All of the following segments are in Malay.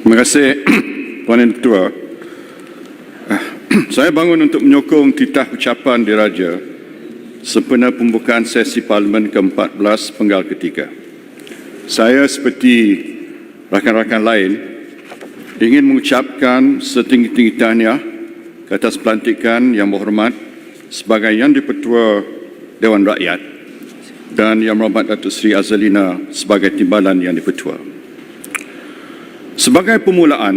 Terima kasih, Puan Yang Ketua. Saya bangun untuk menyokong titah ucapan diraja sempena pembukaan sesi Parlimen ke-14 penggal ketiga. Saya seperti rakan-rakan lain ingin mengucapkan setinggi-tinggi tahniah ke atas pelantikan Yang Berhormat sebagai Yang di-Pertua Dewan Rakyat dan Yang Berhormat Datuk Seri Azalina sebagai Timbalan Yang di-Pertua. Sebagai permulaan,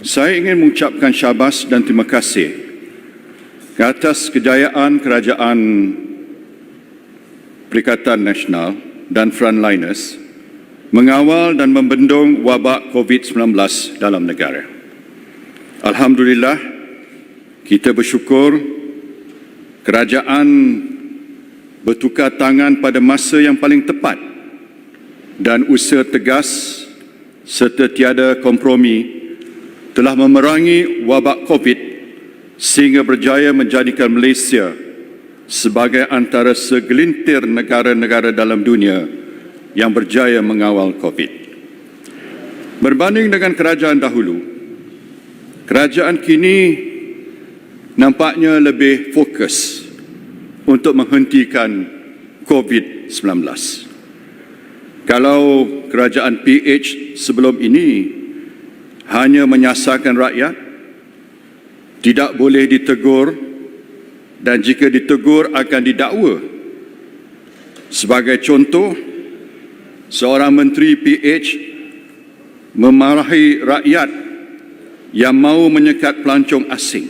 saya ingin mengucapkan syabas dan terima kasih ke atas kejayaan Kerajaan Perikatan Nasional dan frontliners mengawal dan membendung wabak COVID-19 dalam negara. Alhamdulillah, kita bersyukur kerajaan bertukar tangan pada masa yang paling tepat dan usaha tegas serta tiada kompromi telah memerangi wabak COVID sehingga berjaya menjadikan Malaysia sebagai antara segelintir negara-negara dalam dunia yang berjaya mengawal COVID. Berbanding dengan kerajaan dahulu, kerajaan kini nampaknya lebih fokus untuk menghentikan COVID-19. Kalau kerajaan PH sebelum ini hanya menyasarkan rakyat, tidak boleh ditegur dan jika ditegur akan didakwa. Sebagai contoh, seorang menteri PH memarahi rakyat yang mahu menyekat pelancong asing,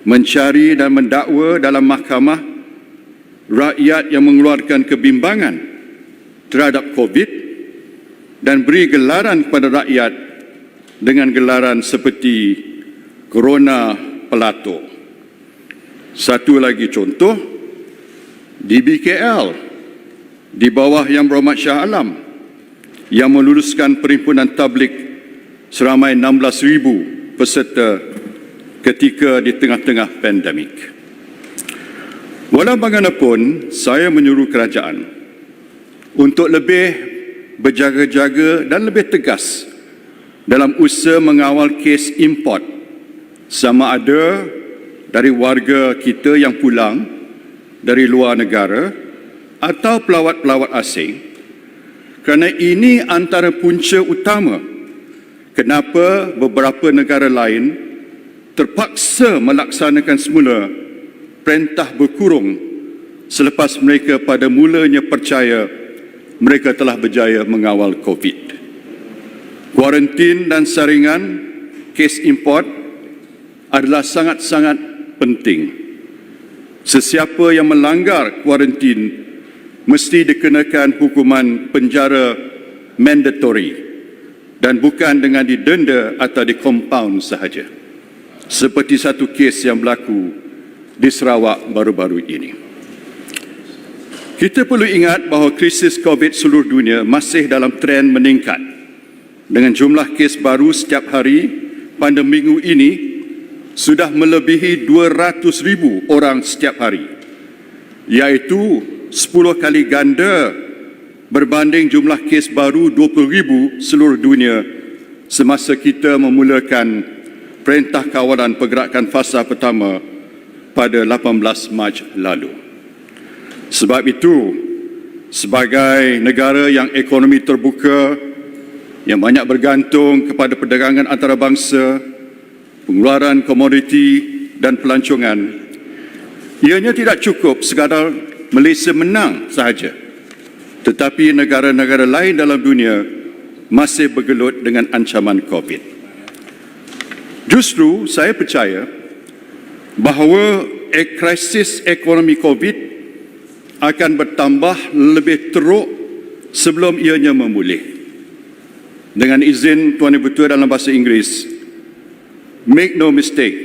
mencari dan mendakwa dalam mahkamah rakyat yang mengeluarkan kebimbangan terhadap COVID dan beri gelaran kepada rakyat dengan gelaran seperti Corona Pelato. Satu lagi contoh, di BKL, di bawah Yang Berhormat Shah Alam, yang meluluskan perhimpunan tablik seramai 16,000 peserta ketika di tengah-tengah pandemik. Walau bagaimanapun, saya menyuruh kerajaan untuk lebih berjaga-jaga dan lebih tegas dalam usaha mengawal kes import sama ada dari warga kita yang pulang dari luar negara atau pelawat-pelawat asing, kerana ini antara punca utama kenapa beberapa negara lain terpaksa melaksanakan semula perintah berkurung selepas mereka pada mulanya percaya mereka telah berjaya mengawal COVID. Kuarantin dan saringan kes import adalah sangat-sangat penting. Sesiapa yang melanggar kuarantin mesti dikenakan hukuman penjara mandatory dan bukan dengan didenda atau dikompaun sahaja. Seperti satu kes yang berlaku di Sarawak baru-baru ini. Kita perlu ingat bahawa krisis COVID seluruh dunia masih dalam tren meningkat dengan jumlah kes baru setiap hari pada minggu ini sudah melebihi 200,000 orang setiap hari, iaitu 10 kali ganda berbanding jumlah kes baru 20,000 seluruh dunia semasa kita memulakan Perintah Kawalan Pergerakan Fasa Pertama pada 18 Mac lalu. Sebab itu, sebagai negara yang ekonomi terbuka, yang banyak bergantung kepada perdagangan antarabangsa, pengeluaran komoditi dan pelancongan, ianya tidak cukup sekadar Malaysia menang sahaja, tetapi negara-negara lain dalam dunia masih bergelut dengan ancaman COVID. Justru saya percaya bahawa krisis ekonomi COVID akan bertambah lebih teruk sebelum ianya memulih. Dengan izin Tuan Ibu Ketua dalam bahasa Inggeris, make no mistake,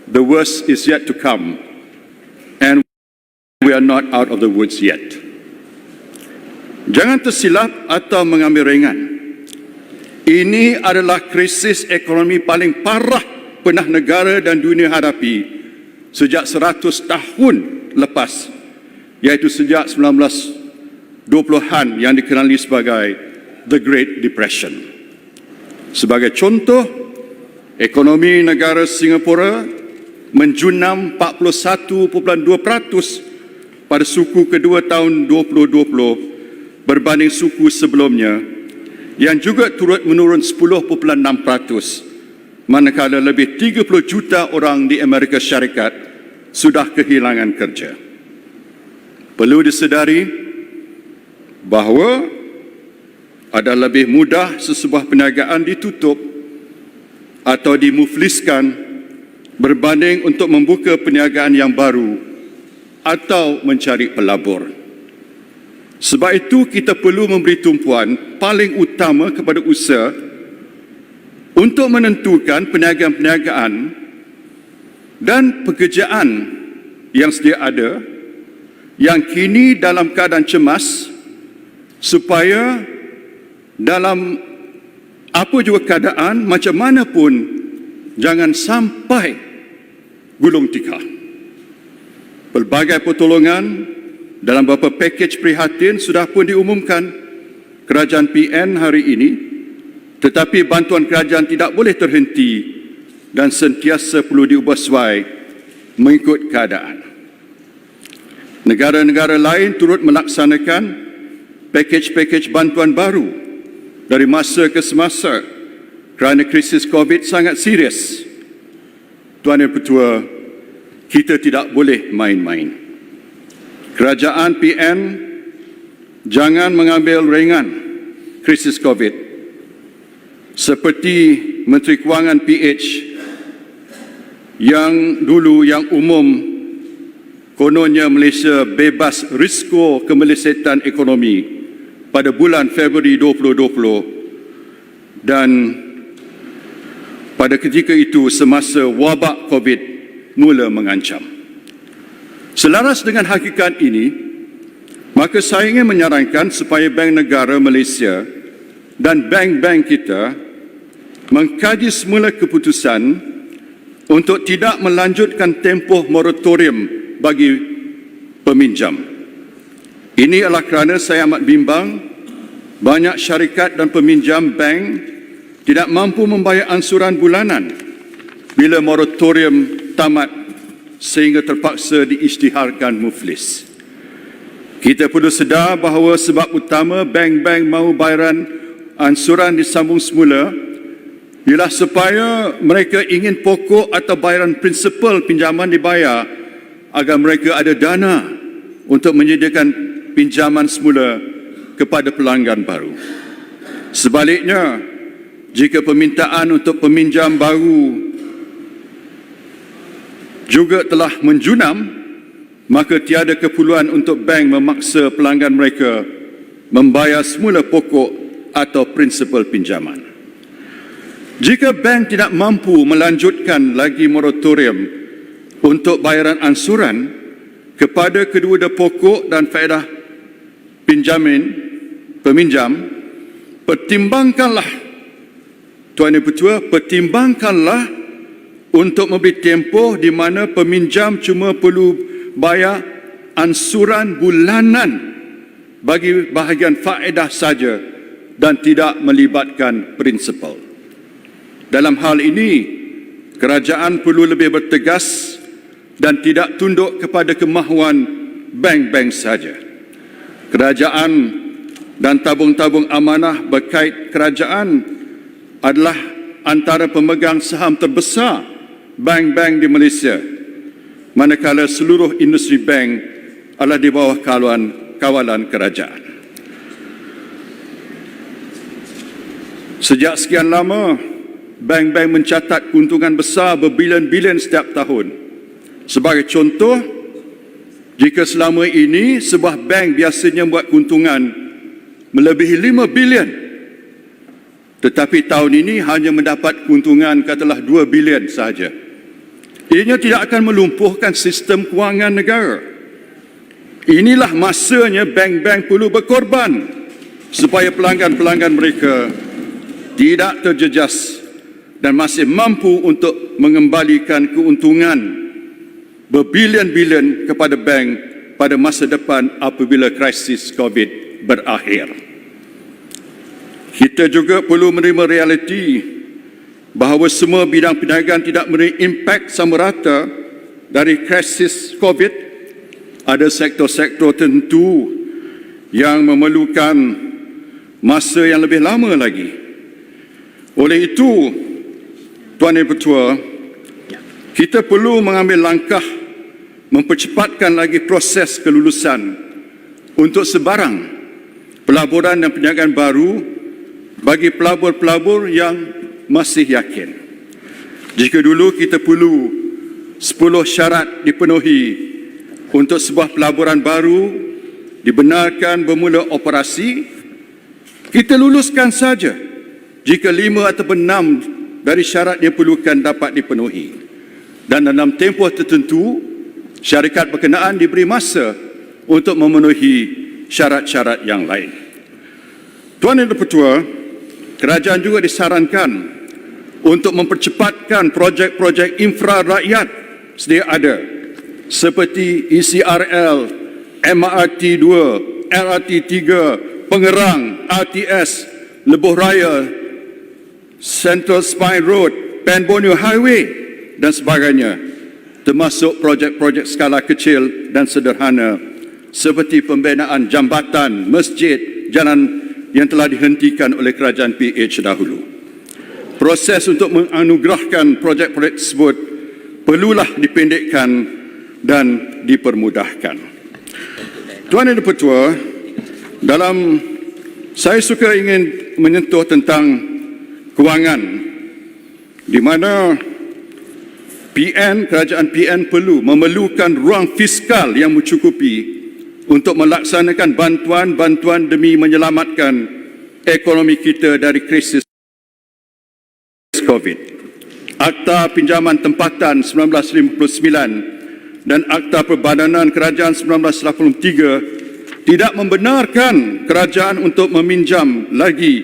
the worst is yet to come and we are not out of the woods yet. Jangan tersilap atau mengambil ringan. Ini adalah krisis ekonomi paling parah pernah negara dan dunia hadapi sejak 100 tahun lepas, iaitu sejak 1920-an yang dikenali sebagai The Great Depression. Sebagai contoh, ekonomi negara Singapura menjunam 41.2% pada suku kedua tahun 2020 berbanding suku sebelumnya, yang juga turut menurun 10.6%, manakala lebih 30 juta orang di Amerika Syarikat sudah kehilangan kerja. Perlu disedari bahawa ada lebih mudah sesebuah perniagaan ditutup atau dimufliskan berbanding untuk membuka perniagaan yang baru atau mencari pelabur. Sebab itu kita perlu memberi tumpuan paling utama kepada usaha untuk menentukan perniagaan-perniagaan dan pekerjaan yang sedia ada yang kini dalam keadaan cemas, supaya dalam apa juga keadaan, macam mana pun, jangan sampai gulung tikar. Pelbagai pertolongan dalam beberapa pakej prihatin sudah pun diumumkan kerajaan PN hari ini, tetapi bantuan kerajaan tidak boleh terhenti dan sentiasa perlu diubah sesuai mengikut keadaan. Negara-negara lain turut melaksanakan pakej-pakej bantuan baru dari masa ke semasa kerana krisis COVID sangat serius. Tuan Yang Pertua, kita tidak boleh main-main. Kerajaan PN jangan mengambil ringan krisis COVID. Seperti Menteri Kewangan PH yang umum kononnya Malaysia bebas risiko kemelesetan ekonomi pada bulan Februari 2020, dan pada ketika itu semasa wabak COVID mula mengancam. Selaras dengan hakikat ini, maka saya ingin menyarankan supaya Bank Negara Malaysia dan bank-bank kita mengkaji semula keputusan untuk tidak melanjutkan tempoh moratorium bagi peminjam. Ini adalah kerana saya amat bimbang banyak syarikat dan peminjam bank tidak mampu membayar ansuran bulanan bila moratorium tamat, sehingga terpaksa diisytiharkan muflis. Kita perlu sedar bahawa sebab utama bank-bank mahu bayaran ansuran disambung semula ialah supaya mereka ingin pokok atau bayaran prinsipal pinjaman dibayar agar mereka ada dana untuk menyediakan pinjaman semula kepada pelanggan baru. Sebaliknya, jika permintaan untuk peminjam baru juga telah menjunam, maka tiada keperluan untuk bank memaksa pelanggan mereka membayar semula pokok atau prinsipal pinjaman. Jika bank tidak mampu melanjutkan lagi moratorium untuk bayaran ansuran kepada kedua pokok dan faedah peminjam, pertimbangkanlah, Tuan Yang Pertua, pertimbangkanlah untuk memberi tempoh di mana peminjam cuma perlu bayar ansuran bulanan bagi bahagian faedah saja dan tidak melibatkan prinsipal. Dalam hal ini, kerajaan perlu lebih bertegas dan tidak tunduk kepada kemahuan bank-bank saja. Kerajaan dan tabung-tabung amanah berkait kerajaan adalah antara pemegang saham terbesar bank-bank di Malaysia, manakala seluruh industri bank adalah di bawah kawalan kerajaan. Sejak sekian lama, bank-bank mencatat keuntungan besar berbilion-bilion setiap tahun. Sebagai contoh, jika selama ini sebuah bank biasanya membuat keuntungan melebihi 5 bilion, tetapi tahun ini hanya mendapat keuntungan katalah 2 bilion sahaja, ianya tidak akan melumpuhkan sistem kewangan negara. Inilah masanya bank-bank perlu berkorban supaya pelanggan-pelanggan mereka tidak terjejas dan masih mampu untuk mengembalikan keuntungan berbilion-bilion kepada bank pada masa depan apabila krisis COVID berakhir. Kita juga perlu menerima realiti bahawa semua bidang perniagaan tidak memberi impak sama rata dari krisis COVID. Ada sektor-sektor tertentu yang memerlukan masa yang lebih lama lagi. Oleh itu, Tuan Yang Bertuah, kita perlu mengambil langkah mempercepatkan lagi proses kelulusan untuk sebarang pelaburan dan perniagaan baru bagi pelabur-pelabur yang masih yakin. Jika dulu kita perlu 10 syarat dipenuhi untuk sebuah pelaburan baru dibenarkan bermula operasi, kita luluskan saja jika 5 atau 6 dari syarat yang perlukan dapat dipenuhi. Dan dalam tempoh tertentu, syarikat berkenaan diberi masa untuk memenuhi syarat-syarat yang lain. Tuan Yang Bertuah, kerajaan juga disarankan untuk mempercepatkan projek-projek infra rakyat sedia ada seperti ECRL, MRT 2, LRT 3, Pengerang, RTS, Lebuh Raya, Central Spine Road, Pan Borneo Highway dan sebagainya, termasuk projek-projek skala kecil dan sederhana seperti pembinaan jambatan, masjid, jalan yang telah dihentikan oleh kerajaan PH dahulu. Proses untuk menganugerahkan projek-projek tersebut perlulah dipendekkan dan dipermudahkan. Tuan Yang Bertuah, saya suka ingin menyentuh tentang kewangan, di mana kerajaan PN memerlukan ruang fiskal yang mencukupi untuk melaksanakan bantuan-bantuan demi menyelamatkan ekonomi kita dari krisis COVID. Akta Pinjaman Tempatan 1959 dan Akta Perbadanan Kerajaan 1983 tidak membenarkan kerajaan untuk meminjam lagi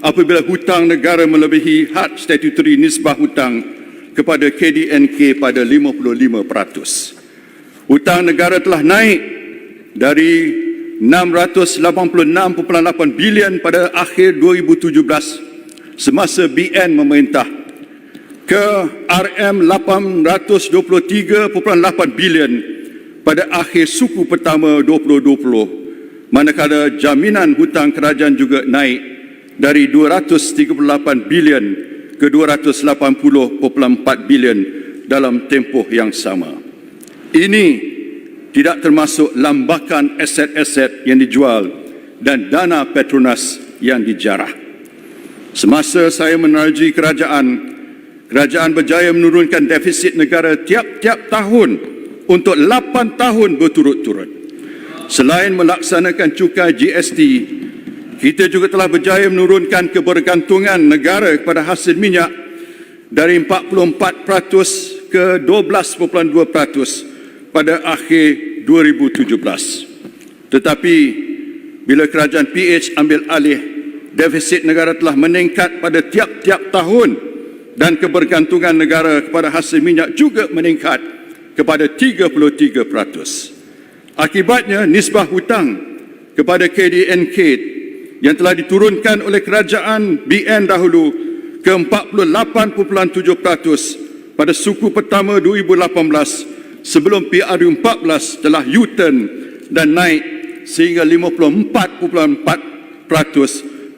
apabila hutang negara melebihi had statutory nisbah hutang kepada KDNK pada 55%. Hutang negara telah naik dari 686.8 bilion pada akhir 2017 semasa BN memerintah ke RM823.8 bilion pada akhir suku pertama 2020, manakala jaminan hutang kerajaan juga naik dari 238 bilion ke 280.4 bilion dalam tempoh yang sama. Ini tidak termasuk lambakan aset-aset yang dijual dan dana Petronas yang dijarah. Semasa saya menerusi kerajaan berjaya menurunkan defisit negara tiap-tiap tahun untuk 8 tahun berturut-turut. Selain melaksanakan cukai GST, kita juga telah berjaya menurunkan kebergantungan negara kepada hasil minyak dari 44% ke 12.2% pada akhir 2017. Tetapi bila kerajaan PH ambil alih, defisit negara telah meningkat pada tiap-tiap tahun dan kebergantungan negara kepada hasil minyak juga meningkat kepada 33%. Akibatnya, nisbah hutang kepada KDNK yang telah diturunkan oleh kerajaan BN dahulu ke 48.7% pada suku pertama 2018 sebelum PRU14 telah U-turn dan naik sehingga 54.4%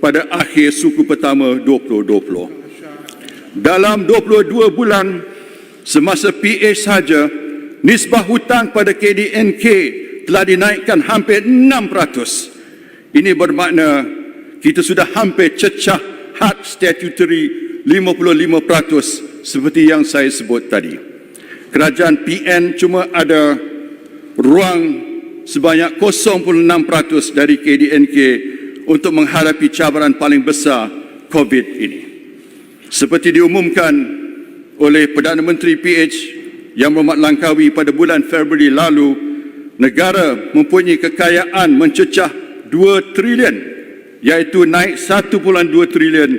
pada akhir suku pertama 2020. Dalam 22 bulan semasa PH sahaja, nisbah hutang pada KDNK telah dinaikkan hampir 6%. Ini bermakna kita sudah hampir cecah had statutory 55% seperti yang saya sebut tadi. Kerajaan PN cuma ada ruang sebanyak 0.6% dari KDNK untuk menghadapi cabaran paling besar COVID ini. Seperti diumumkan oleh Perdana Menteri PH yang berhormat Langkawi pada bulan Februari lalu, negara mempunyai kekayaan mencecah 2 trilion, iaitu naik 1.2 trilion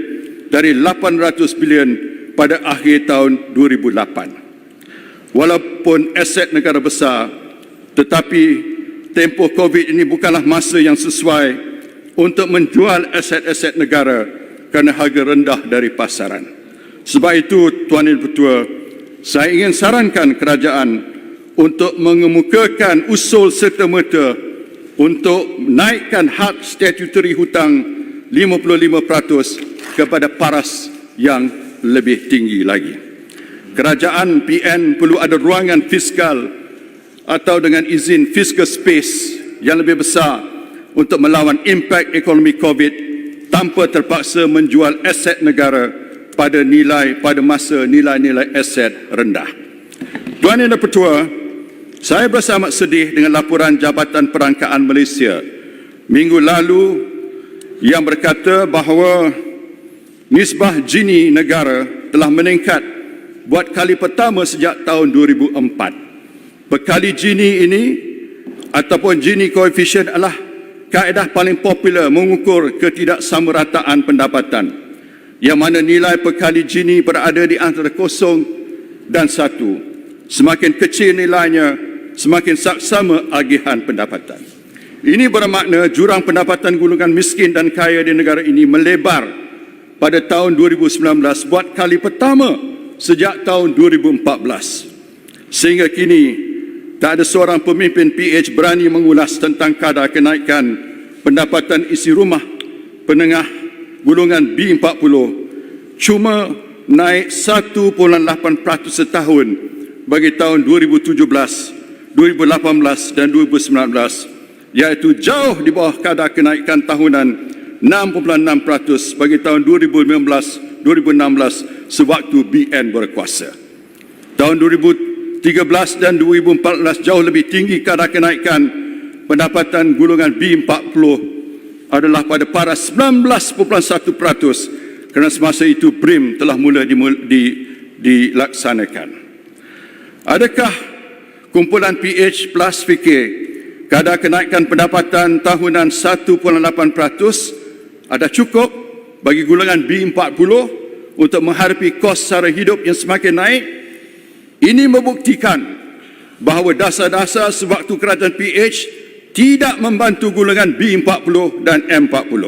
dari 800 bilion pada akhir tahun 2008. Walaupun aset negara besar, tetapi tempoh COVID ini bukanlah masa yang sesuai untuk menjual aset-aset negara kerana harga rendah dari pasaran. Sebab itu, Tuan Yang Dipertua, saya ingin sarankan kerajaan untuk mengemukakan usul serta-merta untuk naikkan had statutory hutang 55% kepada paras yang lebih tinggi lagi. Kerajaan PN perlu ada ruangan fiskal atau dengan izin fiscal space yang lebih besar untuk melawan impak ekonomi COVID tanpa terpaksa menjual aset negara pada masa nilai-nilai aset rendah. Tuan Yang Dipertua, saya berasa amat sedih dengan laporan Jabatan Perangkaan Malaysia minggu lalu yang berkata bahawa nisbah Gini negara telah meningkat buat kali pertama sejak tahun 2004. Pekali Gini ini ataupun Gini coefficient adalah kaedah paling popular mengukur ketidaksamarataan pendapatan, yang mana nilai pekali Gini berada di antara 0 dan 1. Semakin kecil nilainya, semakin saksama agihan pendapatan. Ini bermakna jurang pendapatan golongan miskin dan kaya di negara ini melebar pada tahun 2019 buat kali pertama sejak tahun 2014. Sehingga kini, tak ada seorang pemimpin PH berani mengulas tentang kadar kenaikan pendapatan isi rumah penengah golongan B40 cuma naik 1.8% setahun bagi tahun 2017, 2018 dan 2019, iaitu jauh di bawah kadar kenaikan tahunan 6.6% bagi tahun 2015-2016 sewaktu BN berkuasa. Tahun 2013 dan 2014 jauh lebih tinggi kadar kenaikan pendapatan golongan B40 adalah pada paras 19.1% kerana semasa itu BRIM telah mula dilaksanakan. Adakah kumpulan PH Plus fikir kadar kenaikan pendapatan tahunan 1.8% ada cukup bagi golongan B40 untuk menghadapi kos sara hidup yang semakin naik? Ini membuktikan bahawa dasar-dasar sewaktu kerajaan PH tidak membantu golongan B40 dan M40.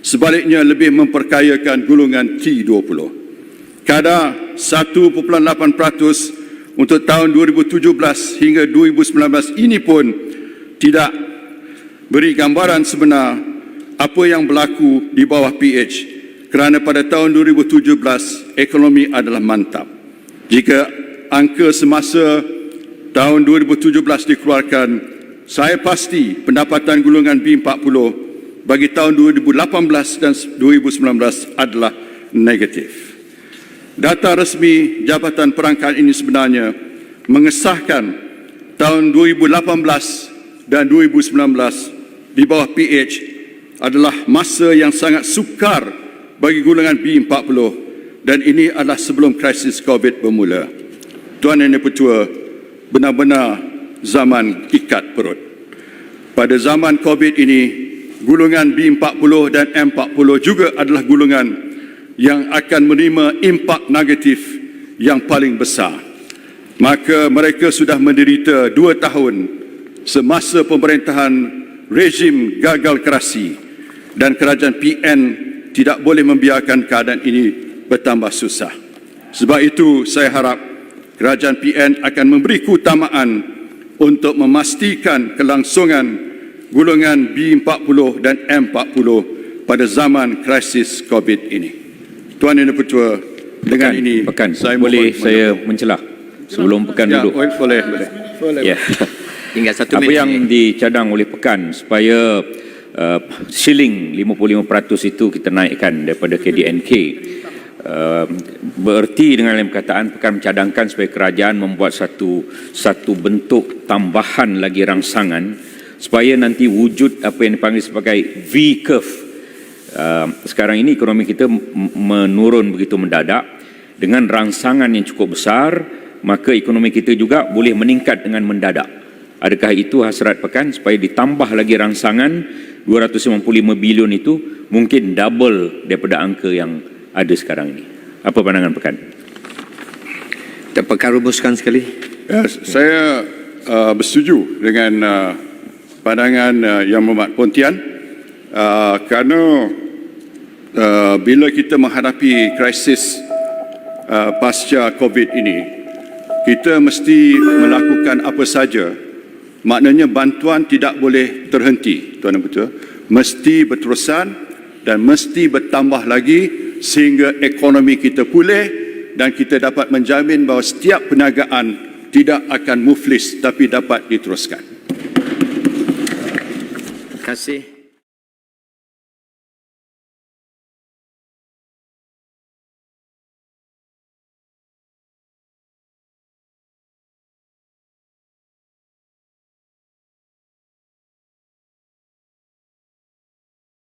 Sebaliknya lebih memperkayakan golongan T20. Kadar 1.8% untuk tahun 2017 hingga 2019 ini pun tidak beri gambaran sebenar apa yang berlaku di bawah PH, kerana pada tahun 2017 ekonomi adalah mantap. Jika angka semasa tahun 2017 dikeluarkan, saya pasti pendapatan golongan B40 bagi tahun 2018 dan 2019 adalah negatif. Data resmi Jabatan Perangkaan ini sebenarnya mengesahkan tahun 2018 dan 2019 di bawah PH adalah masa yang sangat sukar bagi golongan B40, dan ini adalah sebelum krisis COVID bermula. Tuan Yang Dipertua, benar-benar zaman ikat perut. Pada zaman COVID ini, golongan B40 dan M40 juga adalah golongan yang akan menerima impak negatif yang paling besar. Maka mereka sudah menderita 2 tahun semasa pemerintahan rejim gagal kerasi, dan kerajaan PN tidak boleh membiarkan keadaan ini bertambah susah. Sebab itu saya harap kerajaan PN akan memberi keutamaan untuk memastikan kelangsungan golongan B40 dan M40 pada zaman krisis COVID ini. Tuan Yang Dipertua, dengan ini saya boleh saya mencelah sebelum Pekan duduk. Boleh. Ya. Tinggal 1 minit. Apa yang dicadang oleh Pekan supaya shilling 55% itu kita naikkan daripada KDNK. Bererti dengan lain perkataan, Pekan mencadangkan supaya kerajaan membuat satu bentuk tambahan lagi rangsangan supaya nanti wujud apa yang dipanggil sebagai V-curve. Sekarang ini ekonomi kita menurun begitu mendadak. Dengan rangsangan yang cukup besar, maka ekonomi kita juga boleh meningkat dengan mendadak. Adakah itu hasrat Pekan supaya ditambah lagi rangsangan 255 bilion itu mungkin double daripada angka yang ada sekarang ini? Apa pandangan Pekan? Pekan rumuskan sekali. Saya bersetuju dengan pandangan Yang Berhormat Pontian. Kerana bila kita menghadapi krisis pasca COVID ini, kita mesti melakukan apa saja. Maknanya bantuan tidak boleh terhenti, Tuan dan Ketua. Mesti berterusan dan mesti bertambah lagi sehingga ekonomi kita pulih dan kita dapat menjamin bahawa setiap perniagaan tidak akan muflis tapi dapat diteruskan. Terima kasih.